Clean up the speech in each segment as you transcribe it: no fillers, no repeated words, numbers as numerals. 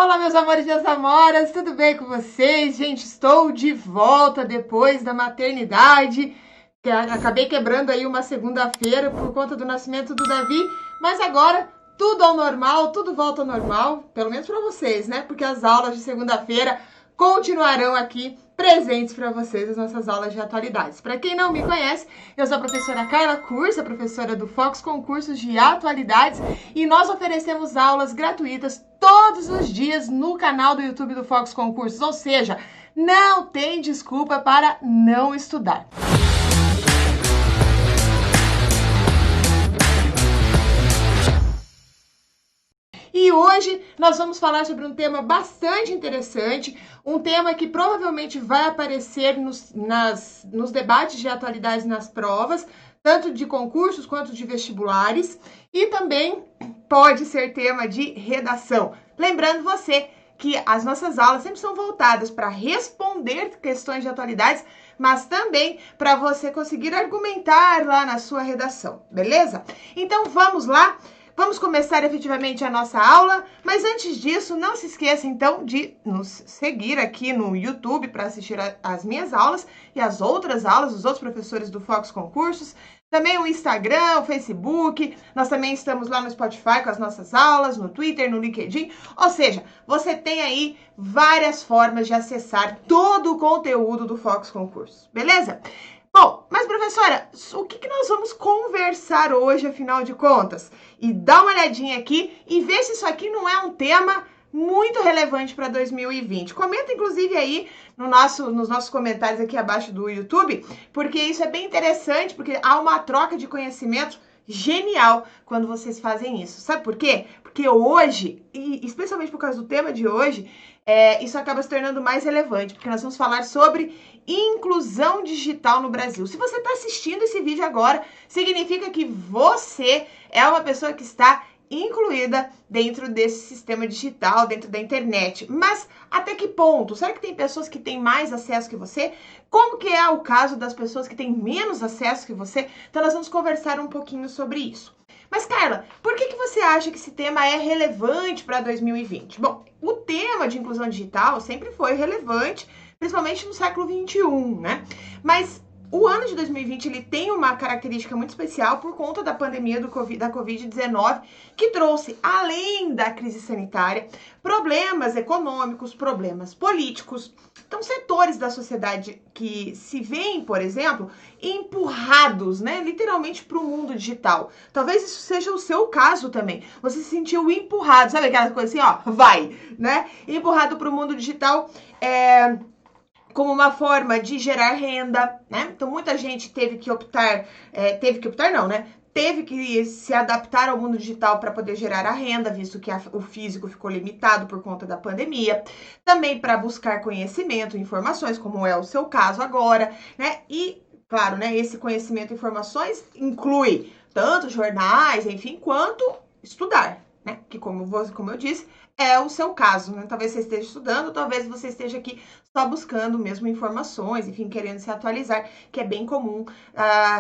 Olá, meus amores e minhas amoras, tudo bem com vocês? Gente, estou de volta depois da maternidade. Acabei quebrando aí uma segunda-feira por conta do nascimento do Davi, mas agora tudo ao normal, tudo volta ao normal, pelo menos para vocês, né? Porque as aulas de segunda-feira continuarão aqui presentes para vocês, as nossas aulas de atualidades. Para quem não me conhece, eu sou a professora Carla Curso, a professora do Fox Concursos de Atualidades, e nós oferecemos aulas gratuitas todos os dias no canal do YouTube do Fox Concursos, ou seja, não tem desculpa para não estudar. E hoje nós vamos falar sobre um tema bastante interessante, um tema que provavelmente vai aparecer nos debates de atualidades nas provas, tanto de concursos quanto de vestibulares, e também pode ser tema de redação. Lembrando você que as nossas aulas sempre são voltadas para responder questões de atualidades, mas também para você conseguir argumentar lá na sua redação, beleza? Então vamos lá! Vamos começar efetivamente a nossa aula, mas antes disso, não se esqueça então de nos seguir aqui no YouTube para assistir as minhas aulas e as outras aulas dos outros professores do Fox Concursos. Também o Instagram, o Facebook, nós também estamos lá no Spotify com as nossas aulas, no Twitter, no LinkedIn. Ou seja, você tem aí várias formas de acessar todo o conteúdo do Fox Concursos, beleza? Bom, mas professora, o que nós vamos conversar hoje, afinal de contas? E dá uma olhadinha aqui e vê se isso aqui não é um tema muito relevante para 2020. Comenta, inclusive, aí nos nossos comentários aqui abaixo do YouTube, porque isso é bem interessante, porque há uma troca de conhecimento genial quando vocês fazem isso. Sabe por quê? Porque hoje, e especialmente por causa do tema de hoje, isso acaba se tornando mais relevante, porque nós vamos falar sobre inclusão digital no Brasil. Se você está assistindo esse vídeo agora, significa que você é uma pessoa que está incluída dentro desse sistema digital, dentro da internet. Mas até que ponto? Será que tem pessoas que têm mais acesso que você? Como que é o caso das pessoas que têm menos acesso que você? Então nós vamos conversar um pouquinho sobre isso. Mas, Carla, por que você acha que esse tema é relevante para 2020? Bom, o tema de inclusão digital sempre foi relevante, principalmente no século XXI, né? Mas o ano de 2020 ele tem uma característica muito especial por conta da pandemia da Covid-19, que trouxe, além da crise sanitária, problemas econômicos, problemas políticos. Então, setores da sociedade que se veem, por exemplo, empurrados, né, literalmente para o mundo digital. Talvez isso seja o seu caso também. Você se sentiu empurrado, sabe aquela coisa assim, ó, vai, né? Empurrado para o mundo digital, como uma forma de gerar renda, né? Então, muita gente teve que se adaptar ao mundo digital para poder gerar a renda, visto que o físico ficou limitado por conta da pandemia. Também para buscar conhecimento, informações, como é o seu caso agora, né? E, claro, né, esse conhecimento e informações inclui tanto jornais, enfim, quanto estudar, né? Que, como eu disse, é o seu caso, né? Talvez você esteja estudando, talvez você esteja aqui só buscando mesmo informações, enfim, querendo se atualizar, que é bem comum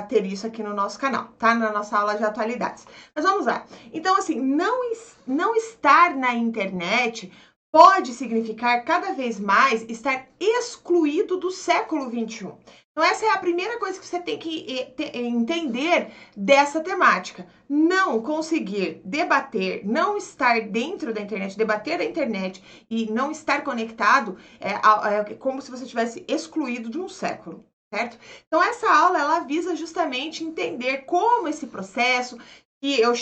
ter isso aqui no nosso canal, tá? Na nossa aula de atualidades. Mas vamos lá. Então, assim, não estar na internet pode significar cada vez mais estar excluído do século XXI. Então, essa é a primeira coisa que você tem que entender dessa temática. Não conseguir debater, não estar dentro da internet, debater a internet e não estar conectado é como se você tivesse excluído de um século, certo? Então, essa aula, ela visa justamente entender como esse processo que eu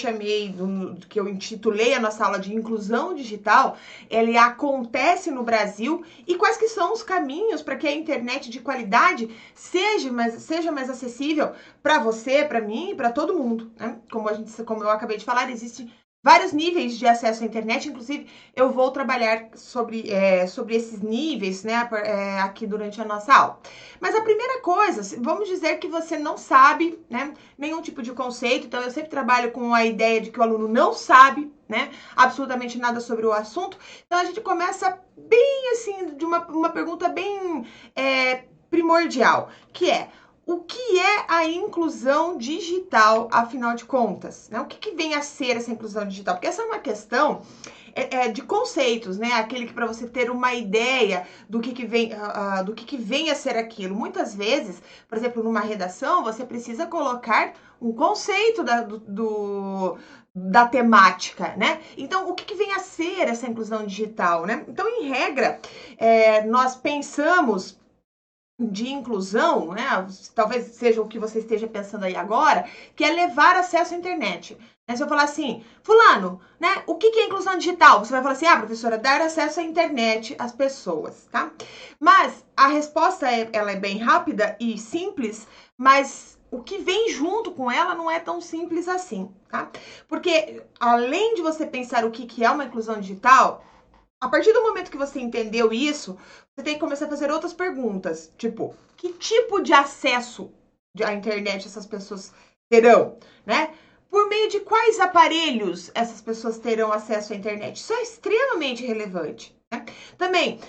que eu intitulei a nossa aula de inclusão digital, ele acontece no Brasil e quais que são os caminhos para que a internet de qualidade seja mais acessível para você, para mim e para todo mundo, né? Como eu acabei de falar, existem vários níveis de acesso à internet, inclusive eu vou trabalhar sobre esses níveis, né, aqui durante a nossa aula. Mas a primeira coisa, vamos dizer que você não sabe, né, nenhum tipo de conceito, então eu sempre trabalho com a ideia de que o aluno não sabe, né, absolutamente nada sobre o assunto. Então a gente começa bem assim, de uma pergunta bem primordial, que é: o que é a inclusão digital, afinal de contas, né? O que vem a ser essa inclusão digital? Porque essa é uma questão de conceitos, né? Aquele que para você ter uma ideia do que vem, do que vem a ser aquilo. Muitas vezes, por exemplo, numa redação, você precisa colocar um conceito da temática, né? Então, o que vem a ser essa inclusão digital, né? Então, em regra, nós pensamos de inclusão, né? Talvez seja o que você esteja pensando aí agora, que é levar acesso à internet. Se eu falar assim, fulano, né? O que é inclusão digital? Você vai falar assim, professora, dar acesso à internet às pessoas, tá? Mas a resposta ela é bem rápida e simples, mas o que vem junto com ela não é tão simples assim, tá? Porque além de você pensar o que é uma inclusão digital, a partir do momento que você entendeu isso, você tem que começar a fazer outras perguntas, tipo, que tipo de acesso à internet essas pessoas terão, né? Por meio de quais aparelhos essas pessoas terão acesso à internet? Isso é extremamente relevante, né? Também,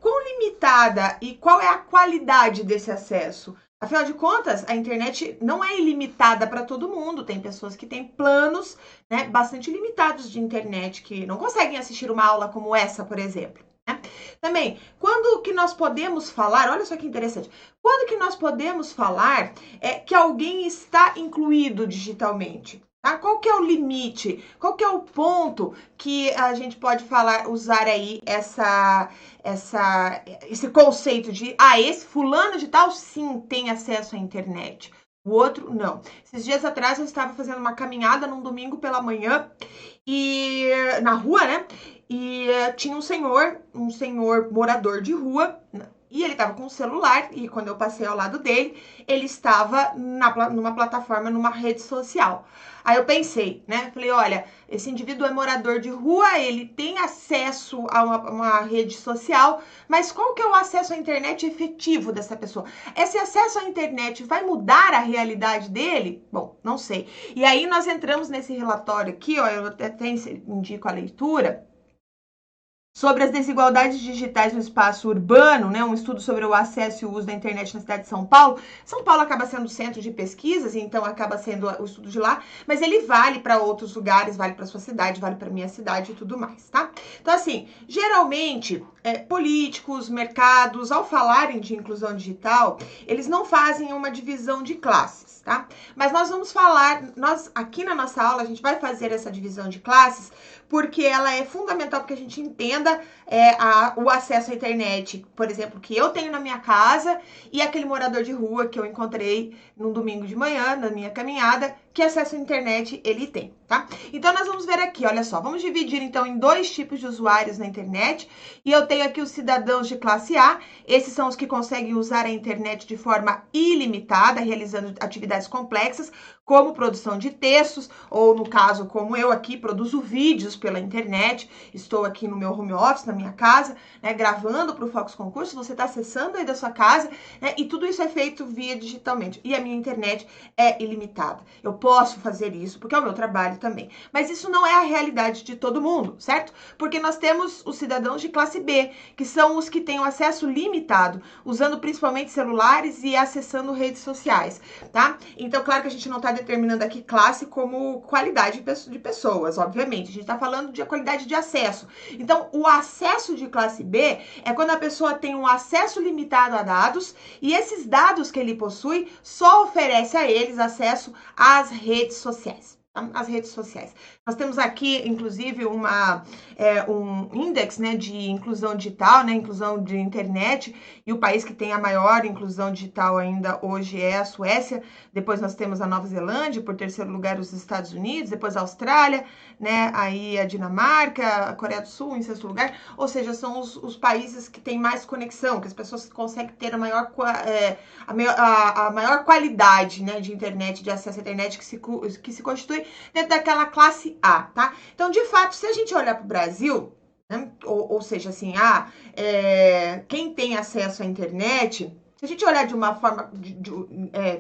quão limitada e qual é a qualidade desse acesso? Afinal de contas, a internet não é ilimitada para todo mundo. Tem pessoas que têm planos, né, bastante limitados de internet, que não conseguem assistir uma aula como essa, por exemplo. Né? Também, quando que nós podemos falar, olha só que interessante, quando que nós podemos falar que alguém está incluído digitalmente? Tá? Qual que é o limite? Qual que é o ponto que a gente pode usar aí esse conceito de, esse fulano de tal sim tem acesso à internet, o outro não. Esses dias atrás eu estava fazendo uma caminhada num domingo pela manhã e na rua, né? E tinha um senhor morador de rua, e ele estava com o celular, e quando eu passei ao lado dele, ele estava numa plataforma, numa rede social. Aí eu pensei, né? Falei, olha, esse indivíduo é morador de rua, ele tem acesso a uma rede social, mas qual que é o acesso à internet efetivo dessa pessoa? Esse acesso à internet vai mudar a realidade dele? Bom, não sei. E aí nós entramos nesse relatório aqui, ó, eu até indico a leitura, sobre as desigualdades digitais no espaço urbano, né, um estudo sobre o acesso e o uso da internet na cidade de São Paulo. São Paulo acaba sendo centro de pesquisas, então acaba sendo o estudo de lá, mas ele vale para outros lugares, vale para sua cidade, vale para minha cidade e tudo mais, tá? Então, assim, geralmente, políticos, mercados, ao falarem de inclusão digital, eles não fazem uma divisão de classes, tá? Mas nós vamos falar, aqui na nossa aula, a gente vai fazer essa divisão de classes, porque ela é fundamental para que a gente entenda o acesso à internet, por exemplo, que eu tenho na minha casa e aquele morador de rua que eu encontrei num domingo de manhã, na minha caminhada, que acesso à internet ele tem, tá? Então, nós vamos ver aqui, olha só, vamos dividir então em dois tipos de usuários na internet, e eu tenho aqui os cidadãos de classe A, esses são os que conseguem usar a internet de forma ilimitada, realizando atividades complexas, como produção de textos, ou no caso, como eu aqui, produzo vídeos pela internet, estou aqui no meu home office, na minha casa, né, gravando para o Focus Concurso, você está acessando aí da sua casa, né, e tudo isso é feito via digitalmente, e a minha internet é ilimitada. Eu posso fazer isso, porque é o meu trabalho também, mas isso não é a realidade de todo mundo, certo? Porque nós temos os cidadãos de classe B, que são os que têm o acesso limitado, usando principalmente celulares e acessando redes sociais, tá? Então, claro que a gente não está determinando aqui classe como qualidade de pessoas, obviamente. A gente está falando de qualidade de acesso. Então, o acesso de classe B é quando a pessoa tem um acesso limitado a dados e esses dados que ele possui só oferece a eles acesso às redes sociais. As redes sociais. Nós temos aqui, inclusive, um índice, né, de inclusão digital, né, inclusão de internet, e o país que tem a maior inclusão digital ainda hoje é a Suécia, depois nós temos a Nova Zelândia, por terceiro lugar os Estados Unidos, depois a Austrália, né, aí a Dinamarca, a Coreia do Sul em sexto lugar, ou seja, são os países que têm mais conexão, que as pessoas conseguem ter a maior qualidade, né, de internet, de acesso à internet que se constitui dentro daquela classe A, tá? Então, de fato, se a gente olhar para o Brasil, né, ou seja, assim, quem tem acesso à internet, se a gente olhar de uma forma,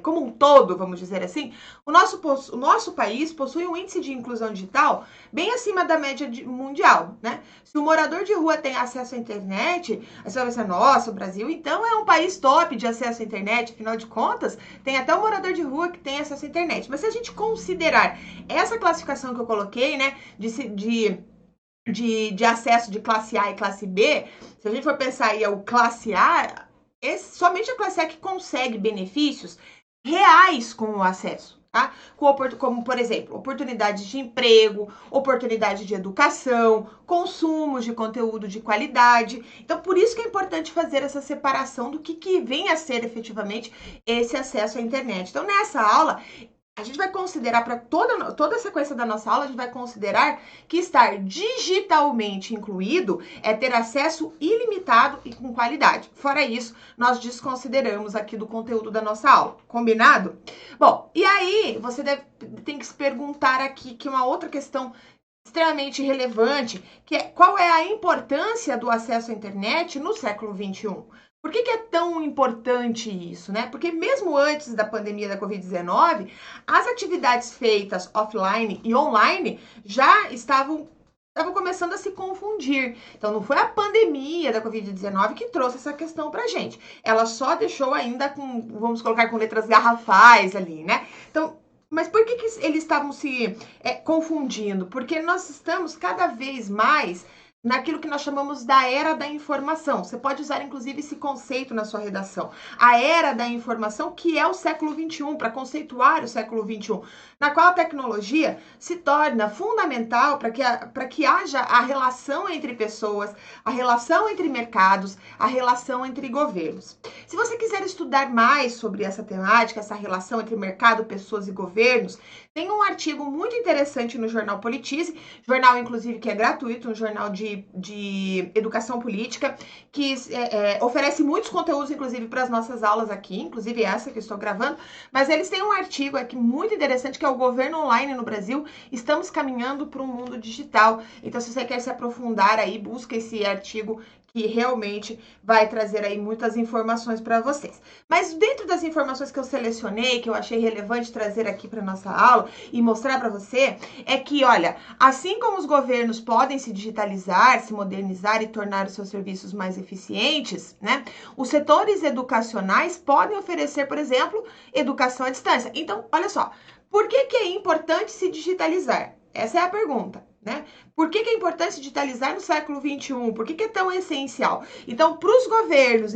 como um todo, vamos dizer assim, o nosso país possui um índice de inclusão digital bem acima da média mundial, né? Se o morador de rua tem acesso à internet, aí você vai pensar, nossa, o Brasil então é um país top de acesso à internet, afinal de contas, tem até um morador de rua que tem acesso à internet. Mas se a gente considerar essa classificação que eu coloquei, né, de acesso de classe A e classe B, se a gente for pensar aí, o classe A, somente a classe A que consegue benefícios reais com o acesso, tá? Como, por exemplo, oportunidades de emprego, oportunidade de educação, consumos de conteúdo de qualidade. Então, por isso que é importante fazer essa separação do que vem a ser efetivamente esse acesso à internet. Então, nessa aula, a gente vai considerar, para toda a sequência da nossa aula, a gente vai considerar que estar digitalmente incluído é ter acesso ilimitado e com qualidade. Fora isso, nós desconsideramos aqui do conteúdo da nossa aula. Combinado? Bom, e aí você tem que se perguntar aqui que uma outra questão extremamente relevante, que é qual é a importância do acesso à internet no século XXI? Por que é tão importante isso, né? Porque mesmo antes da pandemia da Covid-19, as atividades feitas offline e online já estavam começando a se confundir. Então, não foi a pandemia da Covid-19 que trouxe essa questão pra gente. Ela só deixou ainda com, vamos colocar com letras garrafais ali, né? Então, mas por que eles estavam se confundindo? Porque nós estamos cada vez mais naquilo que nós chamamos da era da informação. Você pode usar, inclusive, esse conceito na sua redação. A era da informação, que é o século XXI, para conceituar o século XXI, na qual a tecnologia se torna fundamental para que haja a relação entre pessoas, a relação entre mercados, a relação entre governos. Se você quiser estudar mais sobre essa temática, essa relação entre mercado, pessoas e governos, tem um artigo muito interessante no jornal Politize, jornal, inclusive, que é gratuito, um jornal de educação política, que oferece muitos conteúdos, inclusive, para as nossas aulas aqui, inclusive essa que eu estou gravando, mas eles têm um artigo aqui muito interessante, que é o Governo Online no Brasil, estamos caminhando para um mundo digital. Então, se você quer se aprofundar aí, busca esse artigo que realmente vai trazer aí muitas informações para vocês. Mas dentro das informações que eu selecionei, que eu achei relevante trazer aqui para nossa aula e mostrar para você, é que, olha, assim como os governos podem se digitalizar, se modernizar e tornar os seus serviços mais eficientes, né? Os setores educacionais podem oferecer, por exemplo, educação à distância. Então, olha só, por que é importante se digitalizar? Essa é a pergunta, né? Por que é importante se digitalizar no século XXI? Por que é tão essencial? Então, para os governos,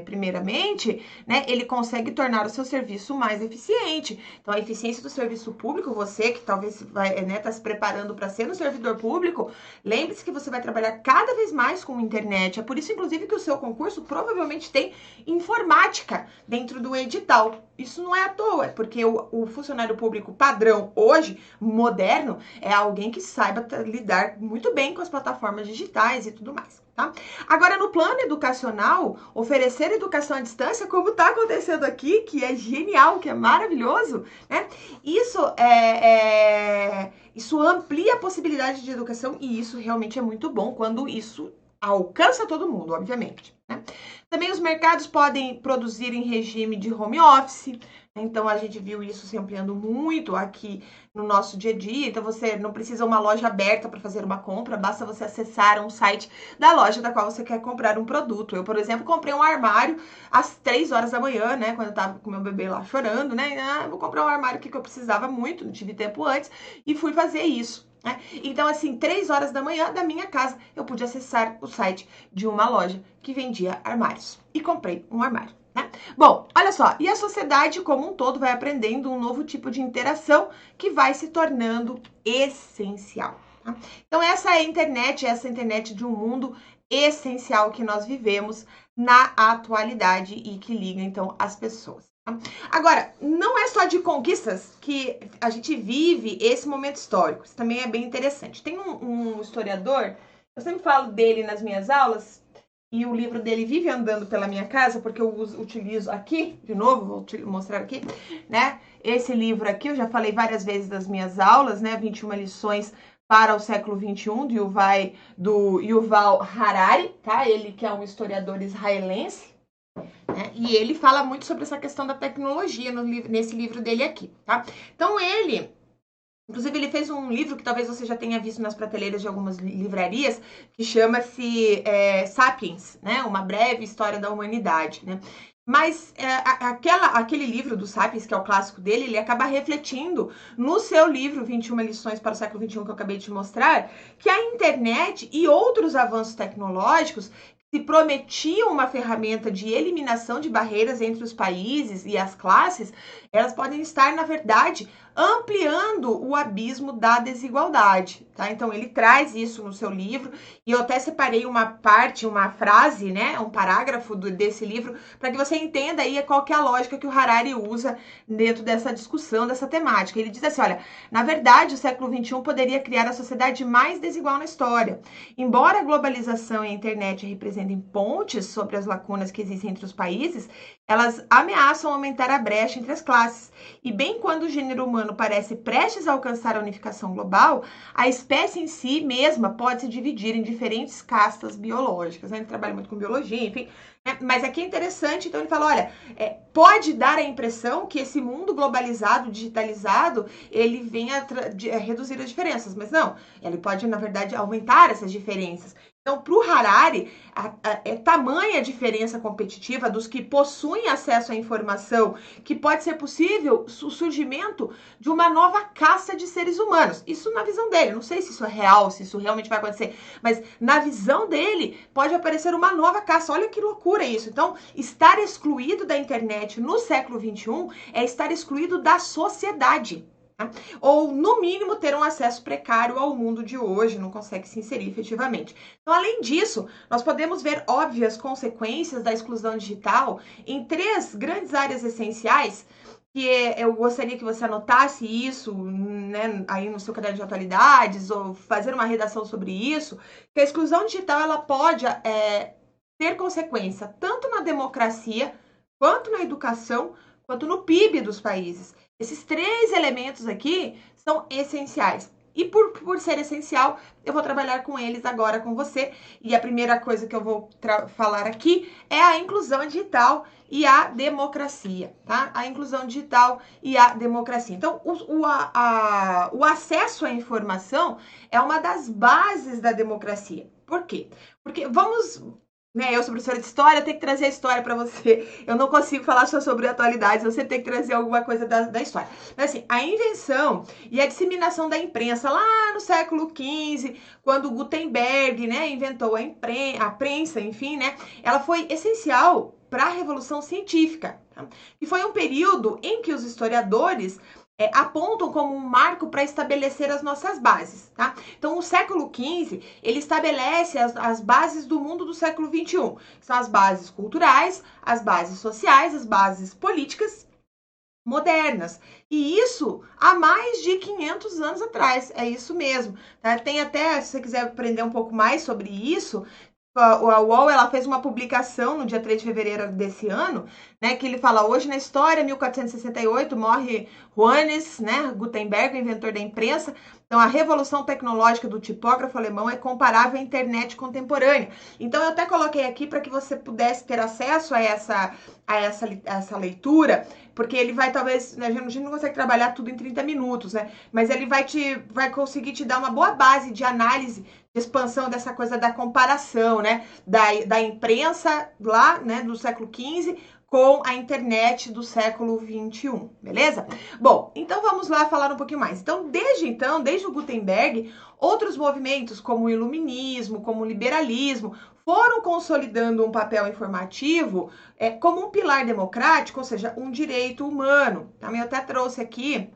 primeiramente, né, ele consegue tornar o seu serviço mais eficiente. Então, a eficiência do serviço público, você que talvez vai tá se preparando para ser um servidor público, lembre-se que você vai trabalhar cada vez mais com internet. É por isso, inclusive, que o seu concurso provavelmente tem informática dentro do edital. Isso não é à toa, porque o funcionário público padrão hoje, moderno, é alguém que saiba lidar muito bem com as plataformas digitais e tudo mais, tá? Agora, no plano educacional, oferecer educação à distância, como está acontecendo aqui, que é genial, que é maravilhoso, né? Isso amplia a possibilidade de educação e isso realmente é muito bom quando isso alcança todo mundo, obviamente, né? Também os mercados podem produzir em regime de home office, então a gente viu isso se ampliando muito aqui no nosso dia a dia. Então você não precisa uma loja aberta para fazer uma compra, basta você acessar um site da loja da qual você quer comprar um produto. Eu, por exemplo, comprei um armário às 3 horas da manhã, né, quando eu tava com meu bebê lá chorando, né, vou comprar um armário aqui que eu precisava muito, não tive tempo antes, e fui fazer isso. Então, assim, 3 horas da manhã da minha casa, eu pude acessar o site de uma loja que vendia armários. E comprei um armário, né? Bom, olha só, e a sociedade como um todo vai aprendendo um novo tipo de interação que vai se tornando essencial. Tá? Então, essa internet de um mundo essencial que nós vivemos na atualidade e que liga, então, as pessoas. Agora, não é só de conquistas que a gente vive esse momento histórico. Isso também é bem interessante. Tem um historiador, eu sempre falo dele nas minhas aulas, e o livro dele vive andando pela minha casa, porque eu utilizo aqui, de novo, vou mostrar aqui, né? Esse livro aqui, eu já falei várias vezes das minhas aulas, né? 21 lições para o século XXI, do Yuval Harari, tá? Ele que é um historiador israelense, né? E ele fala muito sobre essa questão da tecnologia nesse livro dele aqui, tá? Então inclusive, ele fez um livro que talvez você já tenha visto nas prateleiras de algumas livrarias, que chama-se Sapiens, né? Uma breve história da humanidade, né? Mas aquele livro do Sapiens, que é o clássico dele, ele acaba refletindo no seu livro 21 lições para o século XXI, que eu acabei de te mostrar, que a internet e outros avanços tecnológicos se prometiam uma ferramenta de eliminação de barreiras entre os países e as classes, elas podem estar, na verdade, ampliando o abismo da desigualdade, tá? Então, ele traz isso no seu livro, e eu até separei uma frase, né, um parágrafo desse livro, para que você entenda aí qual que é a lógica que o Harari usa dentro dessa discussão, dessa temática. Ele diz assim, olha, na verdade, o século XXI poderia criar a sociedade mais desigual na história. Embora a globalização e a internet representem pontes sobre as lacunas que existem entre os países, elas ameaçam aumentar a brecha entre as classes. E bem quando o gênero humano parece prestes a alcançar a unificação global, a espécie em si mesma pode se dividir em diferentes castas biológicas. Ele trabalha muito com biologia, enfim. Mas aqui é interessante, então ele fala, olha, pode dar a impressão que esse mundo globalizado, digitalizado, ele venha reduzir as diferenças, mas não, ele pode, na verdade, aumentar essas diferenças. Então, para o Harari, é tamanha a diferença competitiva dos que possuem acesso à informação que pode ser possível o surgimento de uma nova casta de seres humanos. Isso na visão dele, não sei se isso é real, se isso realmente vai acontecer, mas na visão dele pode aparecer uma nova casta. Olha que loucura isso. Então, estar excluído da internet no século XXI é estar excluído da sociedade. Ou, no mínimo, ter um acesso precário ao mundo de hoje, não consegue se inserir efetivamente. Então, além disso, nós podemos ver óbvias consequências da exclusão digital em 3 grandes áreas essenciais, que eu gostaria que você anotasse isso, né, aí no seu caderno de atualidades, ou fazer uma redação sobre isso, que a exclusão digital ela pode ter consequência tanto na democracia, quanto na educação, quanto no PIB dos países. Esses 3 elementos aqui são essenciais. E por ser essencial, eu vou trabalhar com eles agora com você. E a primeira coisa que eu vou falar aqui é a inclusão digital e a democracia, tá? A inclusão digital e a democracia. Então, o acesso à informação é uma das bases da democracia. Por quê? Porque eu sou professora de história, tenho que trazer a história para você. Eu não consigo falar só sobre atualidades, você tem que trazer alguma coisa da história. Mas assim, a invenção e a disseminação da imprensa lá no século XV, quando Gutenberg, né, inventou a prensa, enfim, né, ela foi essencial para a Revolução Científica. Tá? E foi um período em que os historiadores apontam como um marco para estabelecer as nossas bases, tá? Então, o século XV, ele estabelece as bases do mundo do século XXI, que são as bases culturais, as bases sociais, as bases políticas modernas. E isso há mais de 500 anos atrás, é isso mesmo. Tá? Tem até, se você quiser aprender um pouco mais sobre isso, a UOL ela fez uma publicação no dia 3 de fevereiro desse ano, né, que ele fala, hoje na história, 1468, morre Johannes, né, Gutenberg, o inventor da imprensa. Então, a revolução tecnológica do tipógrafo alemão é comparável à internet contemporânea. Então, eu até coloquei aqui para que você pudesse ter acesso a essa leitura, porque ele vai, talvez, né, a gente não consegue trabalhar tudo em 30 minutos, né, mas ele vai conseguir te dar uma boa base de análise, de expansão dessa coisa da comparação, né, da imprensa lá, né, do século XV, com a internet do século XXI, beleza? Bom, então vamos lá falar um pouquinho mais. Desde o Gutenberg, outros movimentos como o iluminismo, como o liberalismo, foram consolidando um papel informativo como um pilar democrático, ou seja, um direito humano. Também eu até trouxe aqui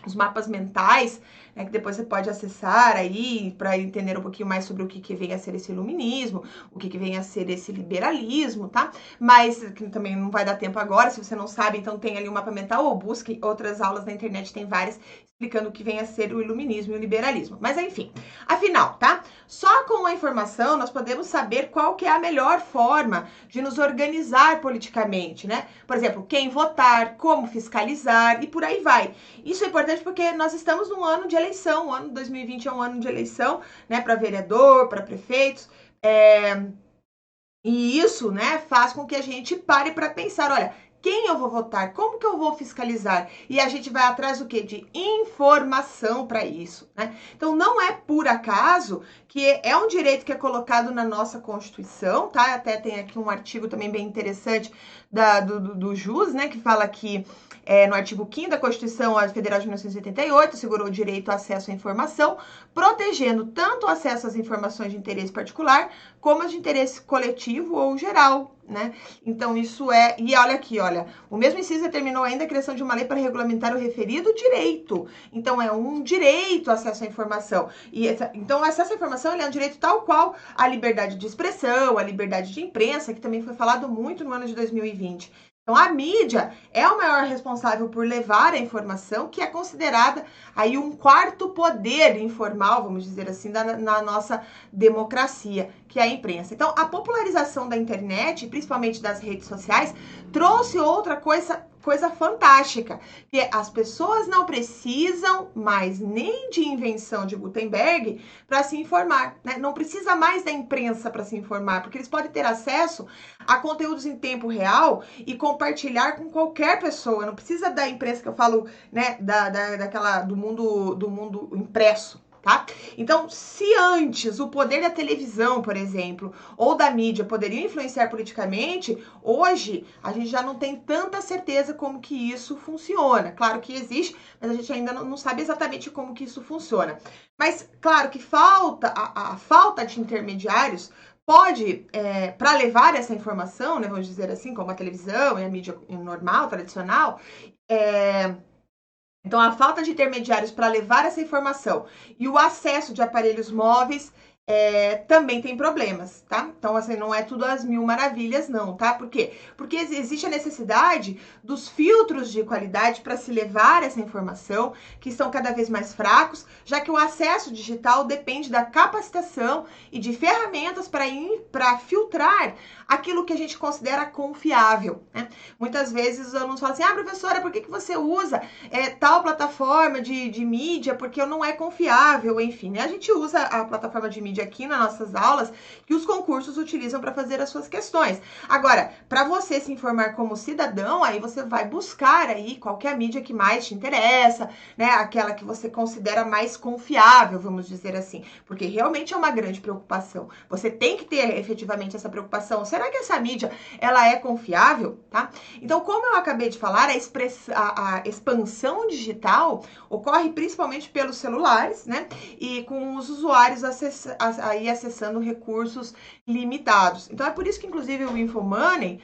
os mapas mentais, né, que depois você pode acessar aí para entender um pouquinho mais sobre o que vem a ser esse iluminismo, o que vem a ser esse liberalismo, tá? Mas que também não vai dar tempo agora, se você não sabe, então tem ali um mapa mental ou busque outras aulas na internet, tem várias explicando o que vem a ser o iluminismo e o liberalismo. Mas enfim, afinal, tá? Só com a informação nós podemos saber qual que é a melhor forma de nos organizar politicamente, né? Por exemplo, quem votar, como fiscalizar e por aí vai. Isso é importante porque nós estamos num ano de eleição, o ano 2020 é um ano de eleição, né, para vereador, para prefeitos, E isso, né, faz com que a gente pare para pensar, olha, quem eu vou votar? Como que eu vou fiscalizar? E a gente vai atrás do quê? De informação para isso, né? Então não é por acaso que é um direito que é colocado na nossa Constituição, tá? Até tem aqui um artigo também bem interessante do JUS, né, que fala que no artigo 5º da Constituição Federal de 1988, assegurou o direito ao acesso à informação, protegendo tanto o acesso às informações de interesse particular, como as de interesse coletivo ou geral, né? Então, isso é... E olha aqui, olha, o mesmo inciso determinou ainda a criação de uma lei para regulamentar o referido direito. Então, é um direito ao acesso à informação. Então, o acesso à informação ele é um direito tal qual a liberdade de expressão, a liberdade de imprensa, que também foi falado muito no ano de 2020. Então, a mídia é o maior responsável por levar a informação, que é considerada aí um quarto poder informal, vamos dizer assim, na nossa democracia, que é a imprensa. Então, a popularização da internet, principalmente das redes sociais, trouxe outra coisa fantástica, que é, as pessoas não precisam mais nem de invenção de Gutenberg para se informar, né? Não precisa mais da imprensa para se informar, porque eles podem ter acesso a conteúdos em tempo real e compartilhar com qualquer pessoa. Não precisa da imprensa que eu falo, né, do mundo impresso. Tá? Então, se antes o poder da televisão, por exemplo, ou da mídia poderiam influenciar politicamente, hoje a gente já não tem tanta certeza como que isso funciona. Claro que existe, mas a gente ainda não sabe exatamente como que isso funciona. Mas, claro que a falta de intermediários pode, para levar essa informação, né, vamos dizer assim, como a televisão e a mídia normal, tradicional, então, a falta de intermediários para levar essa informação e o acesso de aparelhos móveis também tem problemas, tá? Então, assim, não é tudo às mil maravilhas, não, tá? Por quê? Porque existe a necessidade dos filtros de qualidade para se levar essa informação, que estão cada vez mais fracos, já que o acesso digital depende da capacitação e de ferramentas para filtrar aquilo que a gente considera confiável, né? Muitas vezes os alunos falam assim, professora, por que você usa tal plataforma de mídia? Porque não é confiável, enfim, né? A gente usa a plataforma de mídia aqui nas nossas aulas que os concursos utilizam para fazer as suas questões. Agora, para você se informar como cidadão, aí você vai buscar aí qual que é a mídia que mais te interessa, né? Aquela que você considera mais confiável, vamos dizer assim, porque realmente é uma grande preocupação. Você tem que ter efetivamente essa preocupação. Será que essa mídia ela é confiável, tá? Então, como eu acabei de falar, a expansão digital ocorre principalmente pelos celulares, né? E com os usuários acessando recursos limitados. Então, é por isso que, inclusive, o Infomoney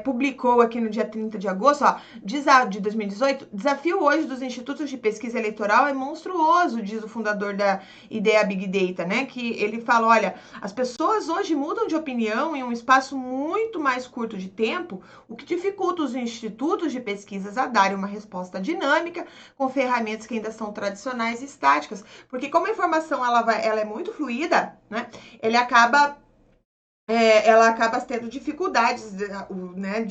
publicou aqui no dia 30 de agosto, de 2018, desafio hoje dos institutos de pesquisa eleitoral é monstruoso, diz o fundador da ideia Big Data, né? Que ele fala, olha, as pessoas hoje mudam de opinião em um espaço muito mais curto de tempo, o que dificulta os institutos de pesquisas a darem uma resposta dinâmica com ferramentas que ainda são tradicionais e estáticas, porque como a informação ela é muito fluida, né? Ela acaba tendo dificuldades, né,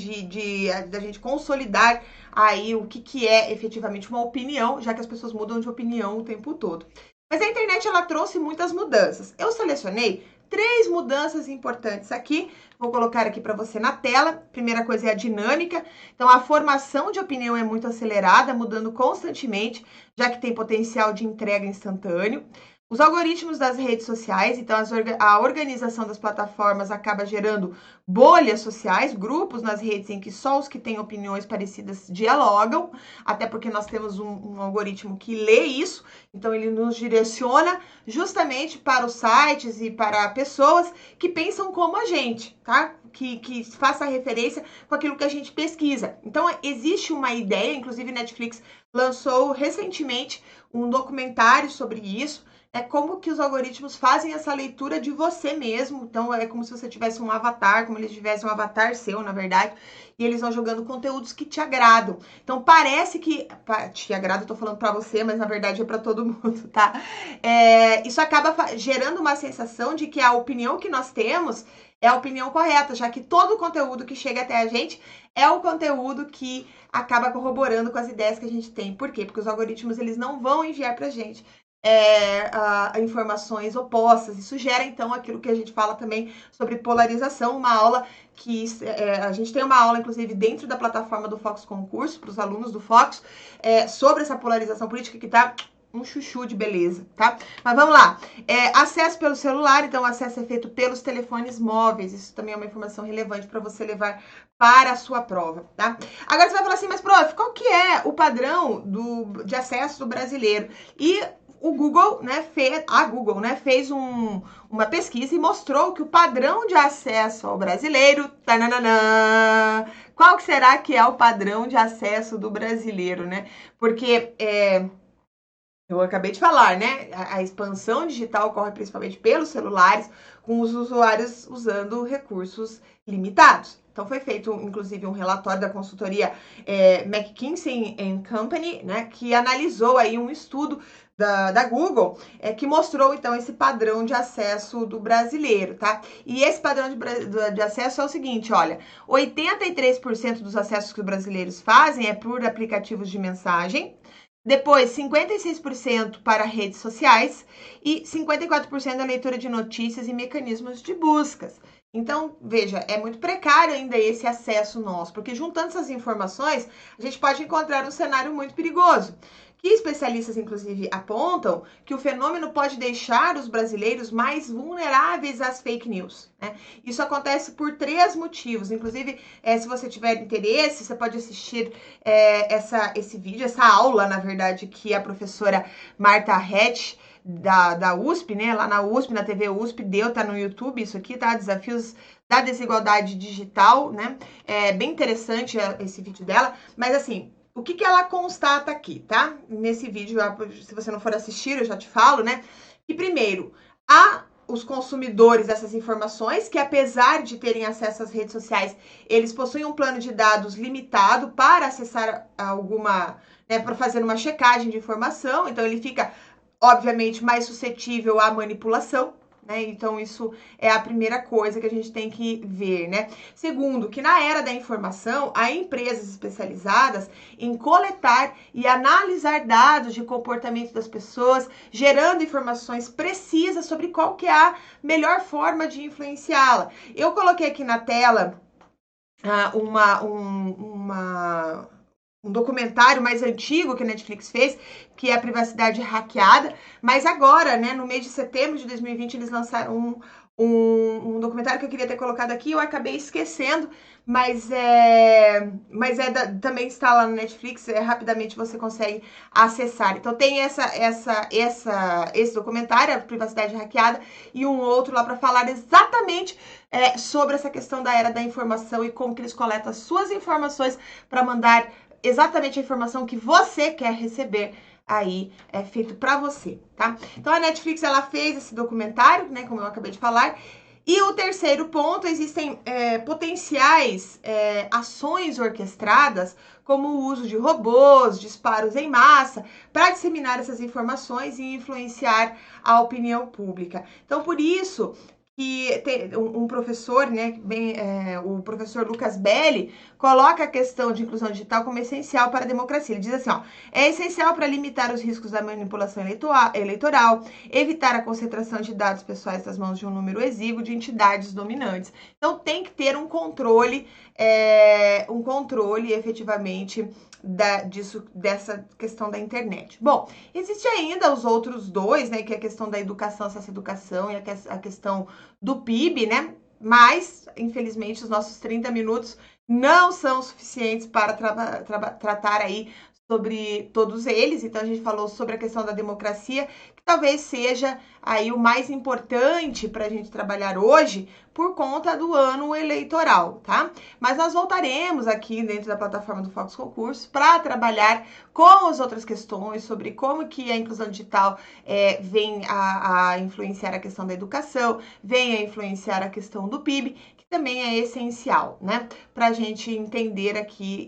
da gente consolidar aí o que é efetivamente uma opinião, já que as pessoas mudam de opinião o tempo todo. Mas a internet, ela trouxe muitas mudanças. Eu selecionei 3 mudanças importantes aqui, vou colocar aqui para você na tela. Primeira coisa é a dinâmica. Então, a formação de opinião é muito acelerada, mudando constantemente, já que tem potencial de entrega instantâneo. Os algoritmos das redes sociais, então a organização das plataformas acaba gerando bolhas sociais, grupos nas redes em que só os que têm opiniões parecidas dialogam, até porque nós temos um algoritmo que lê isso, então ele nos direciona justamente para os sites e para pessoas que pensam como a gente, tá? Que faça referência com aquilo que a gente pesquisa. Então, existe uma ideia, inclusive Netflix lançou recentemente um documentário sobre isso, como que os algoritmos fazem essa leitura de você mesmo. Então, é como se você tivesse um avatar, como eles tivessem um avatar seu, na verdade, e eles vão jogando conteúdos que te agradam. Então, parece que... Te agrada, eu tô falando pra você, mas na verdade é pra todo mundo, tá? Isso acaba gerando uma sensação de que a opinião que nós temos é a opinião correta, já que todo o conteúdo que chega até a gente é o conteúdo que acaba corroborando com as ideias que a gente tem. Por quê? Porque os algoritmos, eles não vão enviar pra gente informações opostas. Isso gera, então, aquilo que a gente fala também sobre polarização, uma aula que a gente tem uma aula, inclusive, dentro da plataforma do Fox Concurso, para os alunos do Fox, sobre essa polarização política que tá um chuchu de beleza, tá? Mas vamos lá. Acesso pelo celular, então o acesso é feito pelos telefones móveis. Isso também é uma informação relevante para você levar para a sua prova, tá? Agora você vai falar assim, mas prof, qual que é o padrão de acesso do brasileiro? E o Google, a Google, fez uma pesquisa e mostrou que o padrão de acesso ao brasileiro, tananana, qual que será que é o padrão de acesso do brasileiro, né? Porque eu acabei de falar, né? A expansão digital ocorre principalmente pelos celulares, com os usuários usando recursos limitados. Então, foi feito, inclusive, um relatório da consultoria McKinsey & Company, né? Que analisou aí um estudo da Google, que mostrou, então, esse padrão de acesso do brasileiro, tá? E esse padrão de acesso é o seguinte, olha, 83% dos acessos que os brasileiros fazem é por aplicativos de mensagem, depois 56% para redes sociais e 54% da leitura de notícias e mecanismos de buscas. Então, veja, é muito precário ainda esse acesso nosso, porque juntando essas informações, a gente pode encontrar um cenário muito perigoso. Que especialistas, inclusive, apontam que o fenômeno pode deixar os brasileiros mais vulneráveis às fake news, né? Isso acontece por 3 motivos. Inclusive, se você tiver interesse, você pode assistir esse vídeo, essa aula, na verdade, que a professora Marta Hatch, da USP, né? Lá na USP, na TV USP, tá no YouTube, isso aqui, tá? Desafios da desigualdade digital, né? É bem interessante esse vídeo dela, mas assim, o que ela constata aqui, tá? Nesse vídeo, se você não for assistir, eu já te falo, né? Que primeiro, há os consumidores dessas informações, que apesar de terem acesso às redes sociais, eles possuem um plano de dados limitado para acessar alguma, né, para fazer uma checagem de informação, então ele fica, obviamente, mais suscetível à manipulação, né? Então, isso é a primeira coisa que a gente tem que ver, né? Segundo, que na era da informação, há empresas especializadas em coletar e analisar dados de comportamento das pessoas, gerando informações precisas sobre qual que é a melhor forma de influenciá-la. Eu coloquei aqui na tela um documentário mais antigo que a Netflix fez, que é a Privacidade Hackeada, mas agora, né, no mês de setembro de 2020, eles lançaram um documentário que eu queria ter colocado aqui, eu acabei esquecendo, mas também está lá no Netflix, rapidamente você consegue acessar. Então tem esse documentário, a Privacidade Hackeada, e um outro lá para falar exatamente sobre essa questão da era da informação e como que eles coletam as suas informações para mandar exatamente a informação que você quer receber aí, feito para você, tá? Então, a Netflix, ela fez esse documentário, né, como eu acabei de falar. E o terceiro ponto, existem potenciais ações orquestradas, como o uso de robôs, disparos em massa, para disseminar essas informações e influenciar a opinião pública. Então, por isso que tem um professor, né, o professor Lucas Belli, coloca a questão de inclusão digital como essencial para a democracia. Ele diz assim, ó, é essencial para limitar os riscos da manipulação eleitoral, evitar a concentração de dados pessoais nas mãos de um número exíguo de entidades dominantes. Então, tem que ter um controle efetivamente dessa questão da internet. Bom, existe ainda os outros dois, né, que é a questão da educação, acesso à educação e a questão do PIB, né, mas, infelizmente, os nossos 30 minutos não são suficientes para tratar aí sobre todos eles. Então, a gente falou sobre a questão da democracia, que talvez seja aí o mais importante para a gente trabalhar hoje por conta do ano eleitoral, tá? Mas nós voltaremos aqui dentro da plataforma do Fox Concurso para trabalhar com as outras questões sobre como que a inclusão digital vem a influenciar a questão da educação, vem a influenciar a questão do PIB, que também é essencial, né? Para a gente entender aqui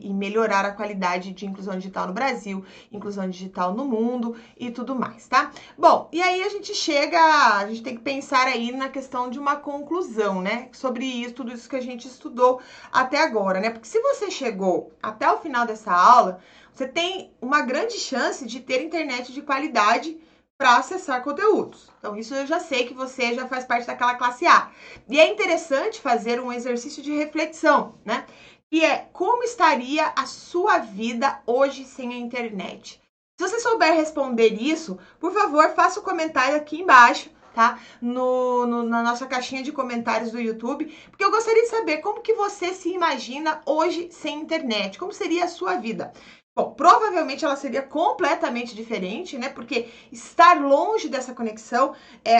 e melhorar a qualidade de inclusão digital no Brasil, inclusão digital no mundo e tudo mais. mais, tá? Bom, e aí a gente tem que pensar aí na questão de uma conclusão, né? Sobre isso, tudo isso que a gente estudou até agora, né? Porque se você chegou até o final dessa aula, você tem uma grande chance de ter internet de qualidade para acessar conteúdos. Então, isso eu já sei que você já faz parte daquela classe A. E é interessante fazer um exercício de reflexão, né? Que é como estaria a sua vida hoje sem a internet? Se você souber responder isso, por favor, faça o comentário aqui embaixo, tá? Na nossa caixinha de comentários do YouTube, porque eu gostaria de saber como que você se imagina hoje sem internet, como seria a sua vida. Bom, provavelmente ela seria completamente diferente, né? Porque estar longe dessa conexão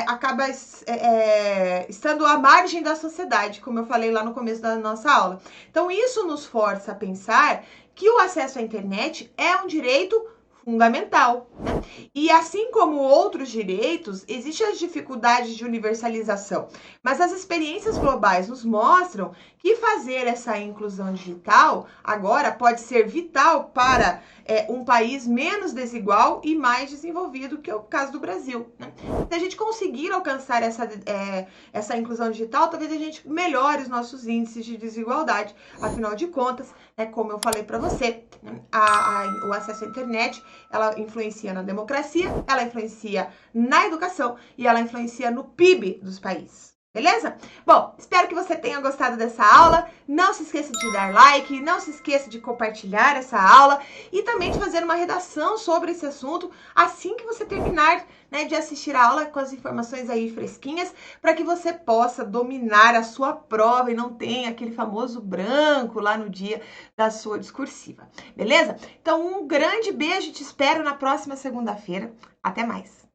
acaba estando à margem da sociedade, como eu falei lá no começo da nossa aula. Então, isso nos força a pensar que o acesso à internet é um direito fundamental, né? E assim como outros direitos, existem as dificuldades de universalização, mas as experiências globais nos mostram que fazer essa inclusão digital agora pode ser vital para um país menos desigual e mais desenvolvido, que é o caso do Brasil, né? Se a gente conseguir alcançar essa inclusão digital, talvez a gente melhore os nossos índices de desigualdade. Afinal de contas, como eu falei para você, o acesso à internet, ela influencia na democracia, ela influencia na educação e ela influencia no PIB dos países. Beleza? Bom, espero que você tenha gostado dessa aula. Não se esqueça de dar like, não se esqueça de compartilhar essa aula e também de fazer uma redação sobre esse assunto assim que você terminar, né, de assistir a aula, com as informações aí fresquinhas, para que você possa dominar a sua prova e não tenha aquele famoso branco lá no dia da sua discursiva. Beleza? Então, um grande beijo, te espero na próxima segunda-feira. Até mais!